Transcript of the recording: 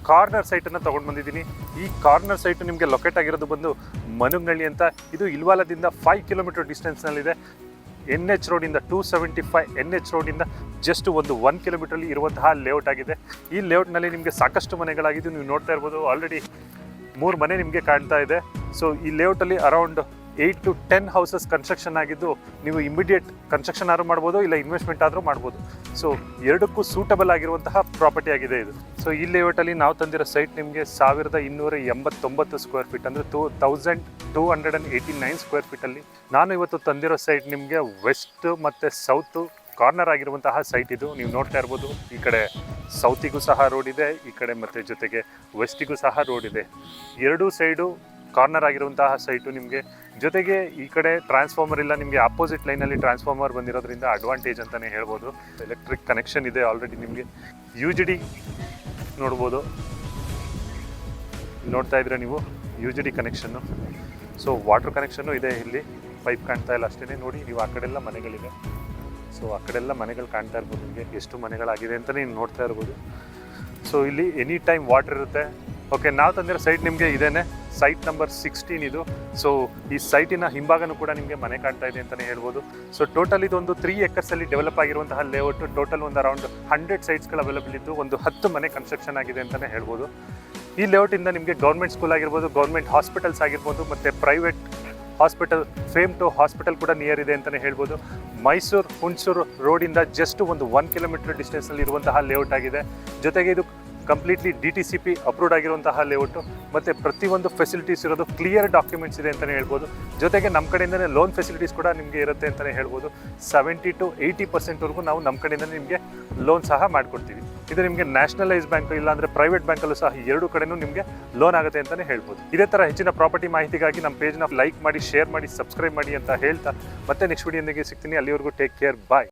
Corner ಸೈಟನ್ನು ತೊಗೊಂಡು ಬಂದಿದ್ದೀನಿ. ಈ ಕಾರ್ನರ್ ಸೈಟು ನಿಮಗೆ ಲೊಕೇಟ್ ಆಗಿರೋದು ಬಂದು ಮನುಗನಹಳ್ಳಿ ಅಂತ. ಇದು ಇಲ್ವಾಲದಿಂದ 5 ಕಿಲೋಮೀಟರ್ ಡಿಸ್ಟೆನ್ಸ್ನಲ್ಲಿದೆ. NH ರೋಡಿಂದ 275 NH ರೋಡಿಂದ ಜಸ್ಟ್ ಒಂದು 1 ಕಿಲೋಮೀಟ್ರಲ್ಲಿ ಇರುವಂತಹ ಲೇಔಟ್ ಆಗಿದೆ. ಈ ಲೇಔಟ್ನಲ್ಲಿ ನಿಮಗೆ ಸಾಕಷ್ಟು ಮನೆಗಳಾಗಿದ್ದು ನೀವು ನೋಡ್ತಾ ಇರ್ಬೋದು. ಆಲ್ರೆಡಿ 3 ಮನೆ ನಿಮಗೆ ಕಾಣ್ತಾ ಇದೆ. ಸೊ ಈ ಲೇಔಟಲ್ಲಿ ಅರೌಂಡ್ 8 to 10 ಹೌಸಸ್ ಕನ್ಸ್ಟ್ರಕ್ಷನ್ ಆಗಿದ್ದು ನೀವು ಇಮಿಡಿಯೇಟ್ ಕನ್ಸ್ಟ್ರಕ್ಷನ್ ಆದ್ರೂ ಮಾಡ್ಬೋದು, ಇಲ್ಲ ಇನ್ವೆಸ್ಟ್ಮೆಂಟ್ ಆದರೂ ಮಾಡ್ಬೋದು. ಸೊ ಎರಡಕ್ಕೂ ಸೂಟಬಲ್ ಆಗಿರುವಂತಹ ಪ್ರಾಪರ್ಟಿ ಆಗಿದೆ ಇದು. ಸೊ ಈ ಲೇಔಟಲ್ಲಿ ನಾವು ತಂದಿರೋ ಸೈಟ್ ನಿಮಗೆ 1289 ಸ್ಕ್ವೇರ್ ಫೀಟ್, ಅಂದರೆ 2289 ಸ್ಕ್ವೇರ್ ಫೀಟಲ್ಲಿ ನಾನು ಇವತ್ತು ತಂದಿರೋ ಸೈಟ್ ನಿಮಗೆ ವೆಸ್ಟ್ ಮತ್ತು ಸೌತು ಕಾರ್ನರ್ ಆಗಿರುವಂತಹ ಸೈಟ್ ಇದು. ನೀವು ನೋಡ್ತಾ ಇರ್ಬೋದು, ಈ ಕಡೆ ಸೌತಿಗೂ ಸಹ ರೋಡ್ ಇದೆ, ಈ ಕಡೆ ಮತ್ತು ಜೊತೆಗೆ ವೆಸ್ಟಿಗೂ ಸಹ ರೋಡ್ ಇದೆ. ಎರಡೂ ಸೈಡು ಕಾರ್ನರ್ ಆಗಿರುವಂತಹ ಸೈಟು. ನಿಮಗೆ ಜೊತೆಗೆ ಈ ಕಡೆ ಟ್ರಾನ್ಸ್ಫಾರ್ಮರ್ ಇಲ್ಲ, ನಿಮಗೆ ಆಪೋಸಿಟ್ ಲೈನಲ್ಲಿ ಟ್ರಾನ್ಸ್ಫಾರ್ಮರ್ ಬಂದಿರೋದ್ರಿಂದ ಅಡ್ವಾಂಟೇಜ್ ಅಂತಲೇ ಹೇಳ್ಬೋದು. ಎಲೆಕ್ಟ್ರಿಕ್ ಕನೆಕ್ಷನ್ ಇದೆ ಆಲ್ರೆಡಿ. ನಿಮಗೆ UGD ನೋಡ್ಬೋದು, ನೋಡ್ತಾ ಇದ್ರೆ ನೀವು UGD connection. So water connection ಇದೆ. ಇಲ್ಲಿ ಪೈಪ್ ಕಾಣ್ತಾ ಇಲ್ಲ ಅಷ್ಟೇ. ನೋಡಿ ನೀವು ಆ ಕಡೆಲ್ಲ ಮನೆಗಳಿದೆ. ಸೊ ಆ ಕಡೆಲ್ಲ ಮನೆಗಳು ಕಾಣ್ತಾ ಇರ್ಬೋದು. ನಿಮಗೆ ಎಷ್ಟು ಮನೆಗಳಾಗಿದೆ ಅಂತಲೇ ನೀವು ನೋಡ್ತಾ ಇರ್ಬೋದು. ಸೊ ಇಲ್ಲಿ ಎನಿ ಟೈಮ್ ವಾಟರ್ ಇರುತ್ತೆ. ಓಕೆ, ನಾವು ತಂದಿರೋ ಸೈಟ್ ನಿಮಗೆ ಇದೇನೆ, ಸೈಟ್ ನಂಬರ್ 16 ಇದು. ಸೊ ಈ ಸೈಟಿನ ಹಿಂಭಾಗನೂ ಕೂಡ ನಿಮಗೆ ಮನೆ ಕಾಣ್ತಾ ಇದೆ ಅಂತಲೇ ಹೇಳ್ಬೋದು. ಸೊ ಟೋಟಲ್ ಇದೊಂದು 3 ಎಕರ್ಸಲ್ಲಿ ಡೆವಲಪ್ ಆಗಿರುವಂತಹ ಲೇಔಟ್. ಟೋಟಲ್ ಒಂದು ಅರೌಂಡ್ 100 ಸೈಟ್ಸ್ಗಳು ಅವೈಲೇಬಲ್ ಇದ್ದು ಒಂದು 10 ಮನೆ ಕನ್ಸ್ಟ್ರಕ್ಷನ್ ಆಗಿದೆ ಅಂತಲೇ ಹೇಳ್ಬೋದು. ಈ ಲೇಔಟಿಂದ ನಿಮಗೆ ಗೌರ್ಮೆಂಟ್ ಸ್ಕೂಲ್ ಆಗಿರ್ಬೋದು, ಗೌರ್ಮೆಂಟ್ ಹಾಸ್ಪಿಟಲ್ಸ್ ಆಗಿರ್ಬೋದು, ಮತ್ತು private hospital, fame to hospital ಕೂಡ ನಿಯರ್ ಇದೆ ಅಂತಲೇ ಹೇಳ್ಬೋದು. ಮೈಸೂರು ಹುಣಸೂರು ರೋಡಿಂದ ಜಸ್ಟ್ ಒಂದು 1 ಕಿಲೋಮೀಟರ್ ಡಿಸ್ಟೆನ್ಸಲ್ಲಿ ಇರುವಂತಹ ಲೇಔಟ್ ಆಗಿದೆ. ಜೊತೆಗೆ ಇದು ಕಂಪ್ಲೀಟ್ಲಿ DTCP ಅಪ್ರೂವ್ಡ್ ಆಗಿರುವಂತಹ ಲೇಔಟು, ಮತ್ತು ಪ್ರತಿಯೊಂದು ಫೆಸಿಲಿಟೀಸ್ ಇರೋದು, ಕ್ಲಿಯರ್ ಡಾಕ್ಯುಮೆಂಟ್ಸ್ ಇದೆ ಅಂತಲೇ ಹೇಳ್ಬೋದು. ಜೊತೆಗೆ ನಮ್ಮ ಕಡೆಯಿಂದಲೇ ಲೋನ್ ಫೆಸಿಲಿಟೀಸ್ ಕೂಡ ನಿಮಗೆ ಇರುತ್ತೆ ಅಂತಲೇ ಹೇಳ್ಬೋದು. 70 to 80% ನಾವು ನಮ್ಮ ಕಡೆಯಿಂದ ನಿಮಗೆ ಲೋನ್ ಸಹ ಮಾಡಿಕೊಡ್ತೀವಿ. ಇದು ನಿಮಗೆ ನ್ಯಾಷನಲೈಸ್ ಬ್ಯಾಂಕ್ ಇಲ್ಲಾಂದರೆ ಪ್ರೈವೇಟ್ ಬ್ಯಾಂಕಲ್ಲೂ ಸಹ ಎರಡೂ ಕಡೆನೂ ನಿಮಗೆ ಲೋನ್ ಆಗುತ್ತೆ ಅಂತಲೇ ಹೇಳ್ಬೋದು. ಇದೇ ಥರ ಹೆಚ್ಚಿನ ಪ್ರಾಪರ್ಟಿ ಮಾಹಿತಿಗಾಗಿ ನಮ್ಮ ಪೇಜ್ನ ಲೈಕ್ ಮಾಡಿ, ಶೇರ್ ಮಾಡಿ, ಸಬ್ಸ್ಕ್ರೈಬ್ ಮಾಡಿ ಅಂತ ಹೇಳ್ತಾ ಮತ್ತೆ ನೆಕ್ಸ್ಟ್ ವಿಡಿಯೋದೊಂದಿಗೆ ಸಿಗ್ತೀನಿ. ಅಲ್ಲಿವರೆಗೂ ಟೇಕ್ ಕೇರ್, ಬಾಯ್.